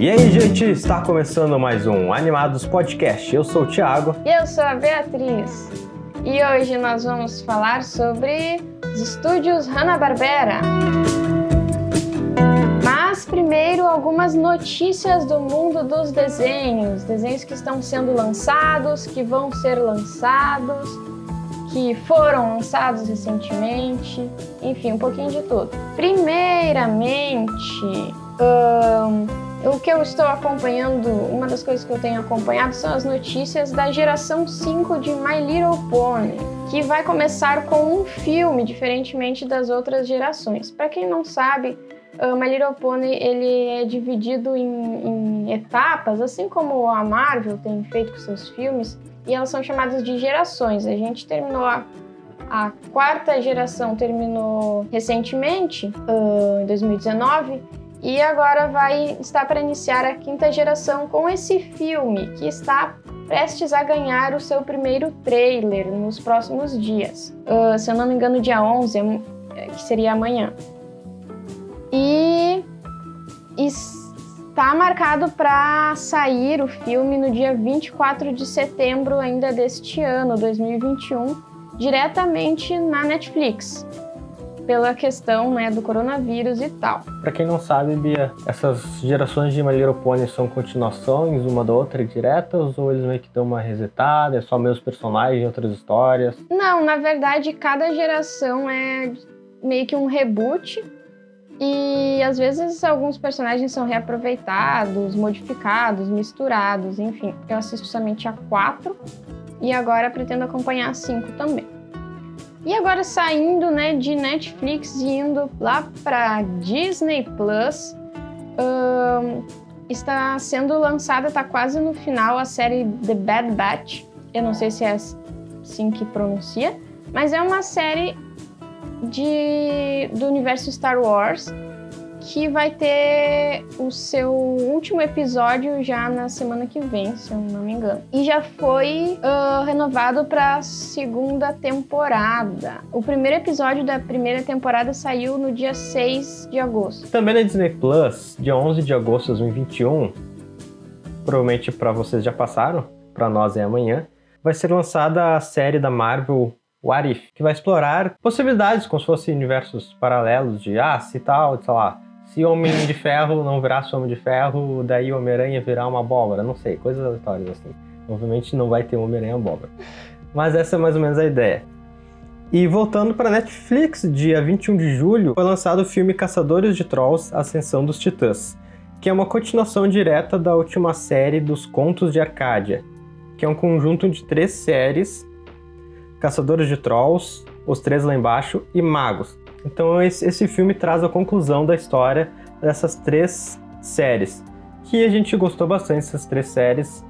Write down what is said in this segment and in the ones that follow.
E aí, gente, está começando mais um Animados Podcast. Eu sou o Thiago. E eu sou a Beatriz. E hoje nós vamos falar sobre os estúdios Hanna-Barbera. Mas primeiro, algumas notícias do mundo dos desenhos. Desenhos que estão sendo lançados, que vão ser lançados, que foram lançados recentemente. Enfim, um pouquinho de tudo. Primeiramente, o que eu estou acompanhando, uma das coisas que eu tenho acompanhado são as notícias da geração 5 de My Little Pony, que vai começar com um filme, diferentemente das outras gerações. Para quem não sabe, My Little Pony ele é dividido em etapas, assim como a Marvel tem feito com seus filmes, e elas são chamadas de gerações. A gente terminou a quarta geração, terminou recentemente, em 2019, e agora estar para iniciar a quinta geração com esse filme, que está prestes a ganhar o seu primeiro trailer nos próximos dias. Se eu não me engano, dia 11, que seria amanhã. E está marcado para sair o filme no dia 24 de setembro ainda deste ano, 2021, diretamente na Netflix, pela questão, né, do coronavírus e tal. Pra quem não sabe, Bia, essas gerações de My Little Pony são continuações uma da outra diretas, ou eles meio que dão uma resetada, é só meus personagens, outras histórias? Não, na verdade, cada geração é meio que um reboot, e às vezes alguns personagens são reaproveitados, modificados, misturados, enfim. Eu assisto somente a 4 e agora pretendo acompanhar a 5 também. E agora saindo, né, de Netflix e indo lá para Disney Plus, está sendo lançada, está quase no final, a série The Bad Batch. Eu não sei se é assim que pronuncia, mas é uma série do universo Star Wars, que vai ter o seu último episódio já na semana que vem, se eu não me engano. E já foi renovado para a segunda temporada. O primeiro episódio da primeira temporada saiu no dia 6 de agosto. Também na Disney Plus, dia 11 de agosto de 2021, provavelmente para vocês já passaram, para nós é amanhã, vai ser lançada a série da Marvel What If, que vai explorar possibilidades como se fossem universos paralelos de se tal, sei lá, se Homem de Ferro não virasse Homem de Ferro, daí Homem-Aranha virar uma abóbora, não sei, coisas aleatórias assim. Obviamente não vai ter Homem-Aranha abóbora. Mas essa é mais ou menos a ideia. E voltando para Netflix, dia 21 de julho, foi lançado o filme Caçadores de Trolls, Ascensão dos Titãs, que é uma continuação direta da última série dos Contos de Arcádia, que é um conjunto de 3 séries: Caçadores de Trolls, Os Três Lá Embaixo e Magos. Então esse filme traz a conclusão da história dessas 3 séries, que a gente gostou bastante dessas 3 séries.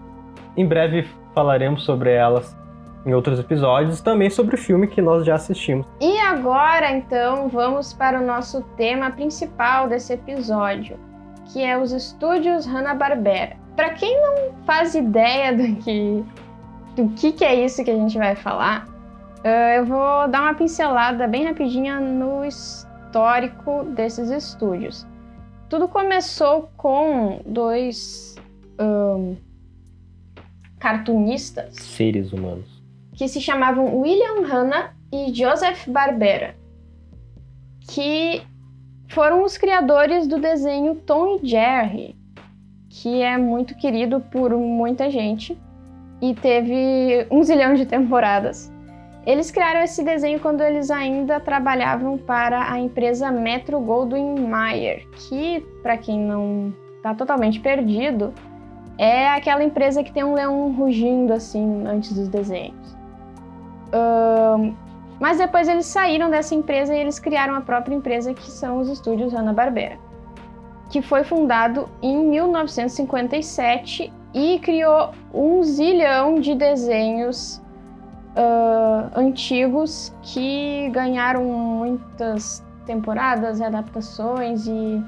Em breve falaremos sobre elas em outros episódios, também sobre o filme que nós já assistimos. E agora, então, vamos para o nosso tema principal desse episódio, que é os estúdios Hanna-Barbera. Para quem não faz ideia do que é isso que a gente vai falar, eu vou dar uma pincelada bem rapidinha no histórico desses estúdios. Tudo começou com 2 cartunistas, seres humanos, que se chamavam William Hanna e Joseph Barbera, que foram os criadores do desenho Tom e Jerry, que é muito querido por muita gente e teve 1 zilhão de temporadas. Eles criaram esse desenho quando eles ainda trabalhavam para a empresa Metro-Goldwyn-Mayer, que, para quem não está totalmente perdido, é aquela empresa que tem um leão rugindo assim antes dos desenhos. Mas depois eles saíram dessa empresa e eles criaram a própria empresa, que são os estúdios Hanna-Barbera, que foi fundado em 1957 e criou 1 zilhão de desenhos antigos que ganharam muitas temporadas, adaptações e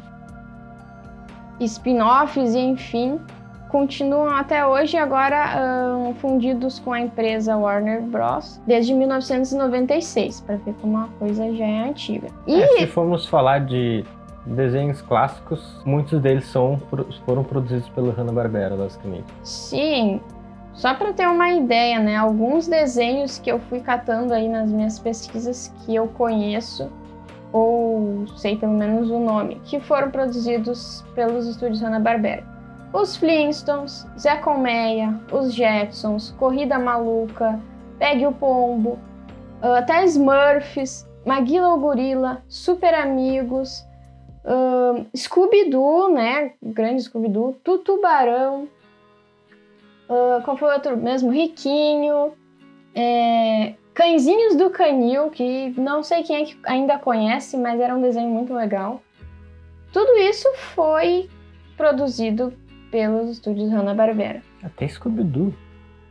spin-offs e enfim, continuam até hoje, agora fundidos com a empresa Warner Bros. Desde 1996, para ver como a coisa já é antiga. Se formos falar de desenhos clássicos, muitos deles foram produzidos pela Hanna-Barbera, basicamente. Sim, só para ter uma ideia, né? Alguns desenhos que eu fui catando aí nas minhas pesquisas que eu conheço, ou sei pelo menos o nome, que foram produzidos pelos estúdios Hanna-Barbera. Os Flintstones, Zé Colmeia, os Jetsons, Corrida Maluca, Pegue o Pombo, até Smurfs, Maguila o Gorila, Super Amigos, Scooby-Doo, né? O grande Scooby-Doo, Tutubarão, qual foi o outro mesmo? Riquinho, Cãezinhos do Canil, que não sei quem é que ainda conhece, mas era um desenho muito legal. Tudo isso foi produzido pelos estúdios Hanna-Barbera. Até Scooby-Doo.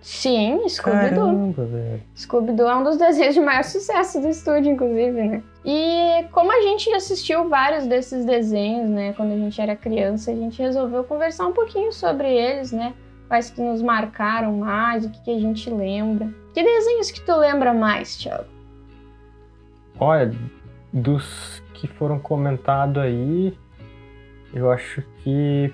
Sim, Scooby-Doo. Caramba, velho. Scooby-Doo é um dos desenhos de maior sucesso do estúdio, inclusive, né? E como a gente assistiu vários desses desenhos, né, quando a gente era criança, a gente resolveu conversar um pouquinho sobre eles, né? Quais que nos marcaram mais, o que a gente lembra. Que desenhos que tu lembra mais, Thiago? Olha, dos que foram comentados aí, eu acho que...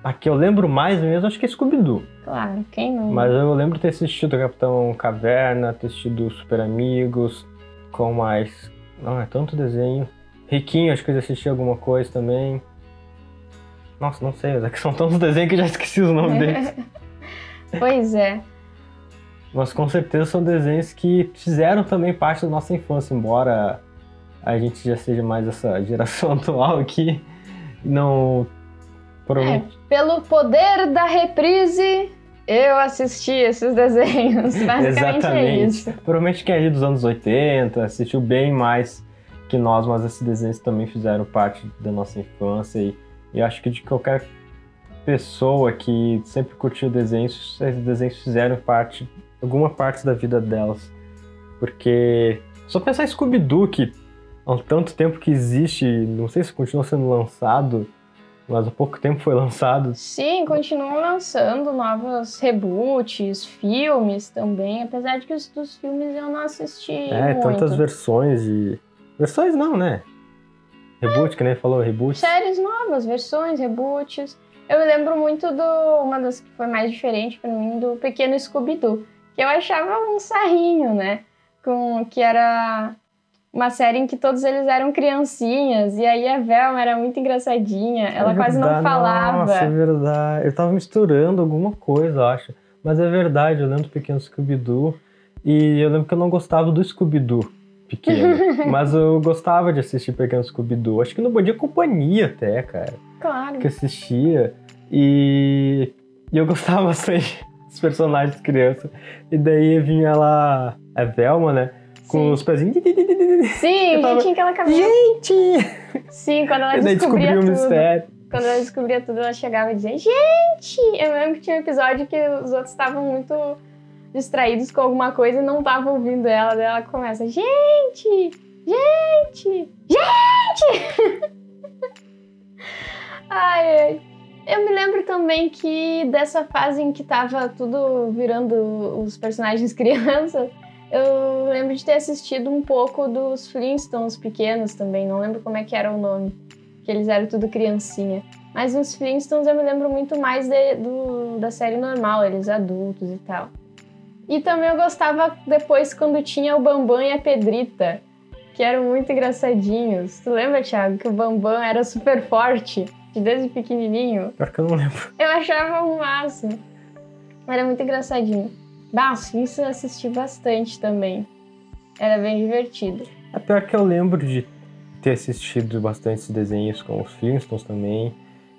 A que eu lembro mais mesmo, acho que é Scooby-Doo. Claro, quem não? Mas eu lembro de ter assistido o Capitão Caverna, ter assistido Super Amigos, com mais... Não, é tanto desenho. Riquinho, acho que eu já assisti alguma coisa também. Nossa, não sei, mas é que são tantos desenhos que eu já esqueci os nomes deles. Pois é. Mas com certeza são desenhos que fizeram também parte da nossa infância, embora a gente já seja mais essa geração atual aqui. Não... Provavelmente... Pelo poder da reprise, eu assisti esses desenhos. Basicamente Exatamente. É isso. Provavelmente quem é ali dos anos 80 assistiu bem mais que nós, mas esses desenhos também fizeram parte da nossa infância. E eu acho que de qualquer pessoa que sempre curtiu desenhos, esses desenhos fizeram alguma parte da vida delas. Porque só pensar em Scooby-Doo, que há tanto tempo que existe, não sei se continua sendo lançado, mas há pouco tempo foi lançado. Sim, continuam lançando novos reboots, filmes também, apesar de que os dos filmes eu não assisti muito. Tantas versões de... Versões não, né? Reboot, que nem falou, reboot. Séries novas, versões, reboots. Eu me lembro muito uma das que foi mais diferente pra mim, do Pequeno Scooby-Doo, que eu achava um sarrinho, né? Que era... uma série em que todos eles eram criancinhas, e aí a Velma era muito engraçadinha, ela quase não falava. Nossa, é verdade. Eu tava misturando alguma coisa, eu acho. Mas é verdade, eu lembro do Pequeno Scooby-Doo, e eu lembro que eu não gostava do Scooby-Doo pequeno, mas eu gostava de assistir Pequeno Scooby-Doo. Acho que no Bom Dia Companhia até, cara. Claro. Que assistia, e eu gostava bastante dos personagens crianças. E daí vinha lá a Velma, né? Com os pezinhos. Sim, o jeitinho que ela caminhava. Gente! Sim, quando ela E daí descobria descobriu o tudo. mistério. Quando ela descobria tudo, ela chegava e dizia, gente! Eu lembro que tinha um episódio que os outros estavam muito distraídos com alguma coisa e não estavam ouvindo ela. Daí ela começa, gente! Gente! Gente! Ai, ai. Eu me lembro também que dessa fase em que tava tudo virando os personagens crianças, eu lembro de ter assistido um pouco dos Flintstones pequenos também, não lembro como é que era o nome, que eles eram tudo criancinha. Mas nos Flintstones eu me lembro muito mais da série normal, eles adultos e tal. E também eu gostava depois quando tinha o Bambam e a Pedrita, que eram muito engraçadinhos. Tu lembra, Thiago, que o Bambam era super forte, desde pequenininho? Pior que eu não lembro. Eu achava um máximo. Era muito engraçadinho. Isso eu assisti bastante também. Era bem divertido. É pior que eu lembro de ter assistido bastante desenhos com os Flintstones também.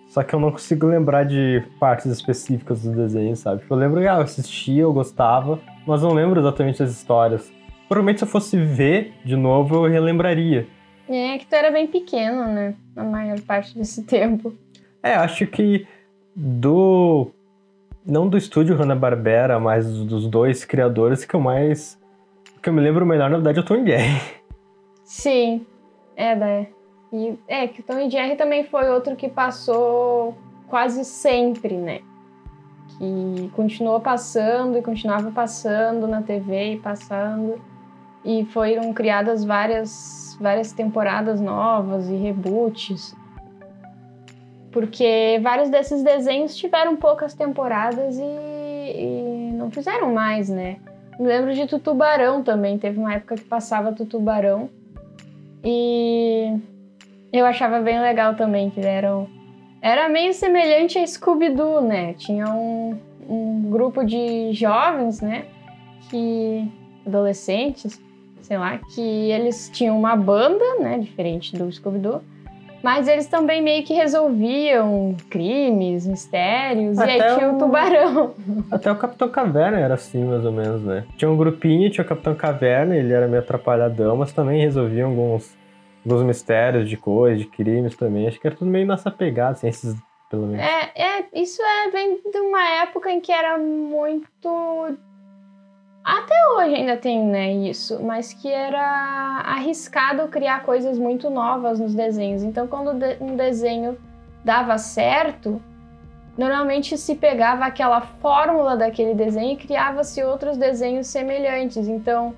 Só que eu não consigo lembrar de partes específicas dos desenhos, sabe? Eu lembro que eu assistia, eu gostava, mas não lembro exatamente das histórias. Provavelmente se eu fosse ver de novo, eu relembraria. É que tu era bem pequeno, né? Na maior parte desse tempo. Acho que não do estúdio Hanna-Barbera, mas dos dois criadores que eu me lembro melhor, na verdade, é o Tom e Jerry. Sim, que o Tom e Jerry também foi outro que passou quase sempre, né? Que continuou passando e continuava passando na TV e passando. E foram criadas várias temporadas novas e reboots. Porque vários desses desenhos tiveram poucas temporadas e não fizeram mais, né? Me lembro de Tutubarão também. Teve uma época que passava Tutubarão. E eu achava bem legal também, que era meio semelhante a Scooby-Doo, né? Tinha um grupo de jovens, né? Adolescentes, sei lá, que eles tinham uma banda, né? Diferente do Scooby-Doo. Mas eles também meio que resolviam crimes, mistérios, Até e aí tinha o tubarão. Até o Capitão Caverna era assim, mais ou menos, né? Tinha um grupinho, tinha o Capitão Caverna, ele era meio atrapalhadão, mas também resolviam alguns mistérios de coisas, de crimes também. Acho que era tudo meio nessa pegada, assim, esses, pelo menos. Isso vem de uma época em que era muito... Até hoje ainda tem, né, isso, mas que era arriscado criar coisas muito novas nos desenhos. Então, quando um desenho dava certo, normalmente se pegava aquela fórmula daquele desenho e criava-se outros desenhos semelhantes. Então,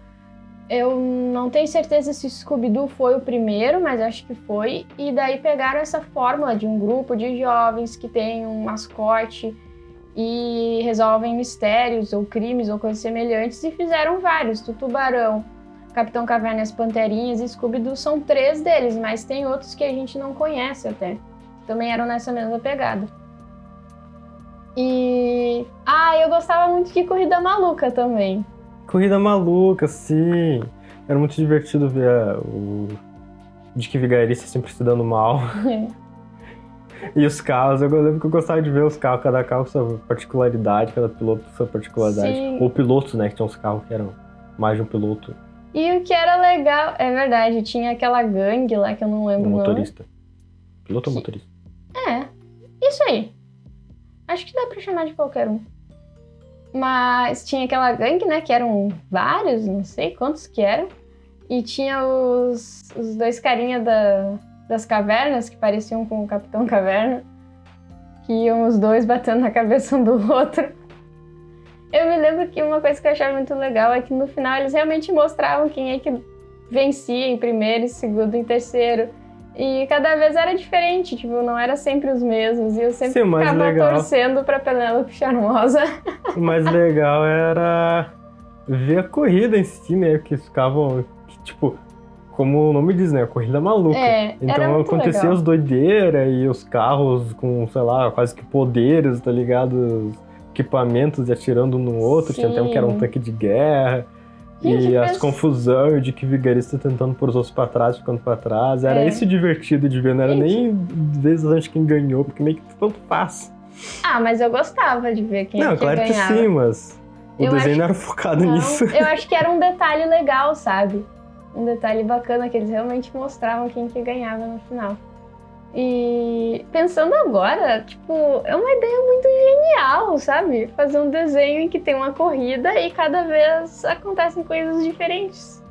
eu não tenho certeza se Scooby-Doo foi o primeiro, mas acho que foi. E daí pegaram essa fórmula de um grupo de jovens que tem um mascote e resolvem mistérios ou crimes ou coisas semelhantes e fizeram vários. Tubarão, Capitão Caverna e as Panterinhas e Scooby-Doo são 3 deles, mas tem outros que a gente não conhece até. Também eram nessa mesma pegada. E... eu gostava muito de Corrida Maluca também. Corrida Maluca, sim! Era muito divertido ver o Dick Vigarista sempre se dando mal. E os carros, eu lembro que eu gostava de ver os carros, cada carro com sua particularidade, cada piloto com sua particularidade. Sim. Ou pilotos, né, que tinham uns carros que eram mais de um piloto. E o que era legal, é verdade, tinha aquela gangue lá que eu não lembro o nome. Motorista. Piloto ou motorista? Isso aí. Acho que dá pra chamar de qualquer um. Mas tinha aquela gangue, né, que eram vários, não sei quantos que eram. E tinha os 2 carinha das cavernas, que pareciam com o Capitão Caverna, que iam os 2 batendo na cabeça um do outro. Eu me lembro que uma coisa que eu achava muito legal é que no final eles realmente mostravam quem é que vencia em primeiro, em segundo e em terceiro. E cada vez era diferente, tipo, não era sempre os mesmos. E eu sempre ficava torcendo pra Penélope Charmosa. O mais legal era ver a corrida em si, né, que ficavam, tipo... Como o nome diz, né? Corrida maluca. Então acontecia as doideiras e os carros com, sei lá, quase que poderes, tá ligado? Equipamentos e atirando um no outro. Sim. Tinha até um que era um tanque de guerra. E as confusões de que vigarista tentando pôr os outros pra trás, ficando pra trás. Era isso divertido de ver, não era nem vezes quem ganhou, porque meio que tanto faz. Mas eu gostava de ver quem ganhava. Não, claro que sim, mas o desenho não era focado nisso. Eu acho que era um detalhe legal, sabe? Um detalhe bacana, que eles realmente mostravam quem que ganhava no final. E pensando agora, tipo, é uma ideia muito genial, sabe? Fazer um desenho em que tem uma corrida e cada vez acontecem coisas diferentes.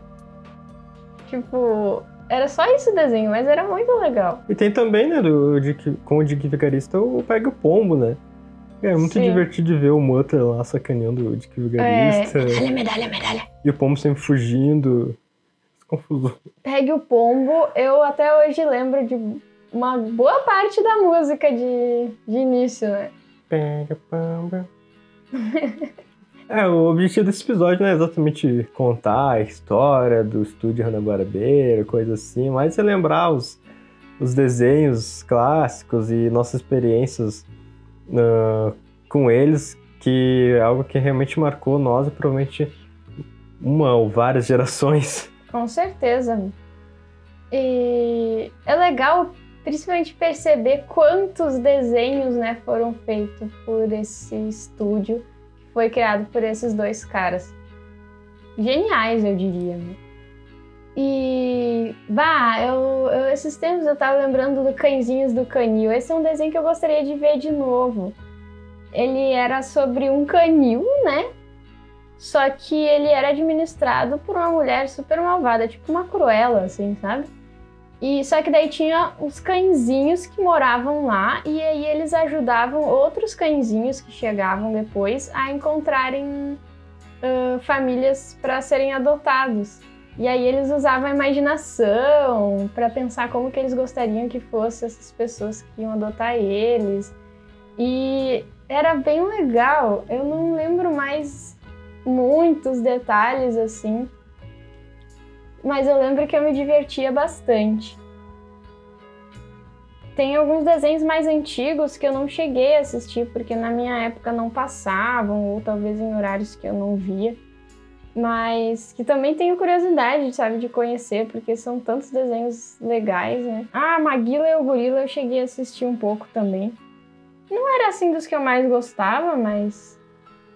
Tipo, era só isso o desenho, mas era muito legal. E tem também, né, com o Dick Vigarista, o Pega o Pombo, né? É muito divertido de ver o Mutter lá sacaneando o Dick Vigarista. Medalha. E o Pombo sempre fugindo. Confusão. Pegue o Pombo, eu até hoje lembro de uma boa parte da música de início, né? Pega o Pombo. O objetivo desse episódio não é exatamente contar a história do estúdio Hanna-Barbera, coisa assim, mas é lembrar os desenhos clássicos e nossas experiências com eles, que é algo que realmente marcou nós e provavelmente uma ou várias gerações. Com certeza. E é legal, principalmente, perceber quantos desenhos, né, foram feitos por esse estúdio que foi criado por esses 2 caras. Geniais, eu diria. Né? E... esses tempos eu tava lembrando do Cãezinhos do Canil. Esse é um desenho que eu gostaria de ver de novo. Ele era sobre um canil, né? Só que ele era administrado por uma mulher super malvada, tipo uma Cruella, assim, sabe? E só que daí tinha os cãezinhos que moravam lá e aí eles ajudavam outros cãezinhos que chegavam depois a encontrarem famílias para serem adotados. E aí eles usavam a imaginação para pensar como que eles gostariam que fossem essas pessoas que iam adotar eles. E era bem legal. Eu não lembro mais muitos detalhes assim, mas eu lembro que eu me divertia bastante. Tem alguns desenhos mais antigos que eu não cheguei a assistir, porque na minha época não passavam, ou talvez em horários que eu não via. Mas que também tenho curiosidade, sabe, de conhecer, porque são tantos desenhos legais, né? Ah, Maguila e o Gorila eu cheguei a assistir um pouco também. Não era assim dos que eu mais gostava, mas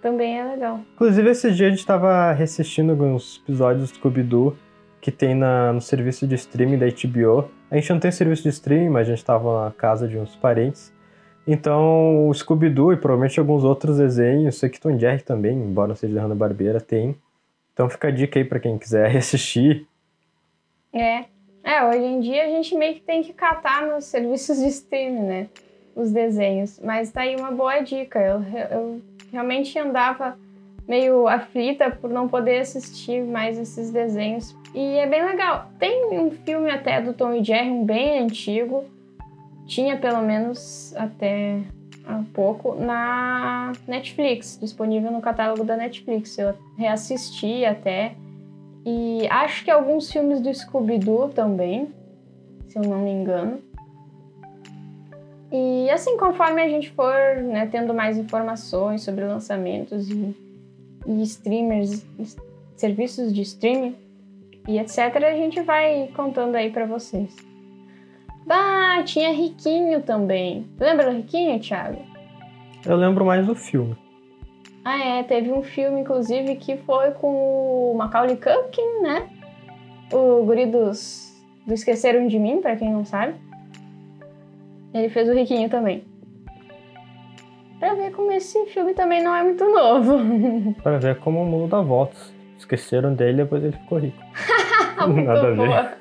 também é legal. Inclusive, esse dia a gente tava reassistindo alguns episódios do Scooby-Doo que tem no serviço de streaming da HBO. A gente não tem serviço de streaming, mas a gente tava na casa de uns parentes. Então, o Scooby-Doo e provavelmente alguns outros desenhos, sei que Tom e Jerry também, embora não seja da Hanna-Barbera, tem. Então fica a dica aí pra quem quiser reassistir. Hoje em dia a gente meio que tem que catar nos serviços de streaming, né? Os desenhos. Mas tá aí uma boa dica. Eu realmente andava meio aflita por não poder assistir mais esses desenhos. E é bem legal. Tem um filme até do Tom e Jerry, um bem antigo. Tinha pelo menos até há pouco na Netflix, disponível no catálogo da Netflix. Eu reassisti até. E acho que alguns filmes do Scooby-Doo também, se eu não me engano. E assim, conforme a gente for, né, tendo mais informações sobre lançamentos e streamers, serviços de streaming e etc., a gente vai contando aí pra vocês. Tinha Riquinho também. Lembra do Riquinho, Thiago? Eu lembro mais do filme. Teve um filme, inclusive, que foi com o Macaulay Culkin, né? O guri do Esqueceram de Mim, pra quem não sabe. Ele fez o Riquinho também. Pra ver como esse filme também não é muito novo. Pra ver como o mundo dá voltas. Esqueceram dele e depois ele ficou rico. Nada a ver.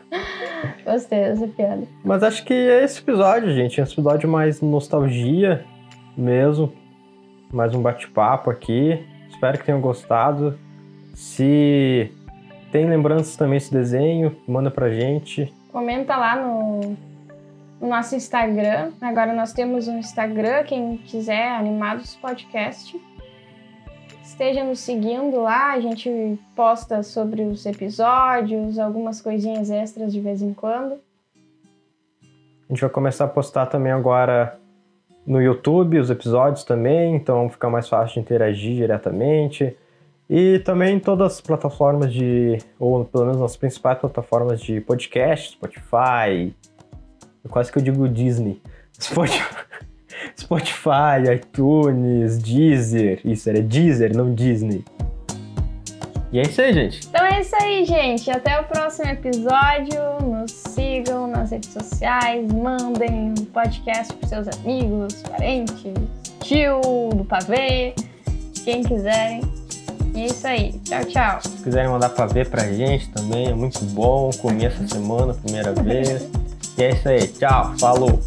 Gostei dessa piada. Mas acho que é esse episódio, gente. É um episódio mais nostalgia mesmo. Mais um bate-papo aqui. Espero que tenham gostado. Se tem lembranças também desse desenho, manda pra gente. Comenta lá no nosso Instagram. Agora nós temos um Instagram, quem quiser, Animados Podcast. Esteja nos seguindo lá, a gente posta sobre os episódios, algumas coisinhas extras de vez em quando. A gente vai começar a postar também agora no YouTube os episódios também, então fica mais fácil de interagir diretamente. E também em todas as plataformas ou pelo menos nas principais plataformas de podcast, Spotify, quase que eu digo Disney, Spotify, iTunes, Deezer, isso era Deezer, não Disney. E é isso aí, gente. Então é isso aí, gente. Até o próximo episódio. Nos sigam nas redes sociais, mandem um podcast para seus amigos, parentes, tio do pavê, quem quiserem. E é isso aí. Tchau, tchau. Se quiserem mandar pavê pra gente também, é muito bom. Comi essa semana, primeira vez. E é isso aí. Tchau. Falou.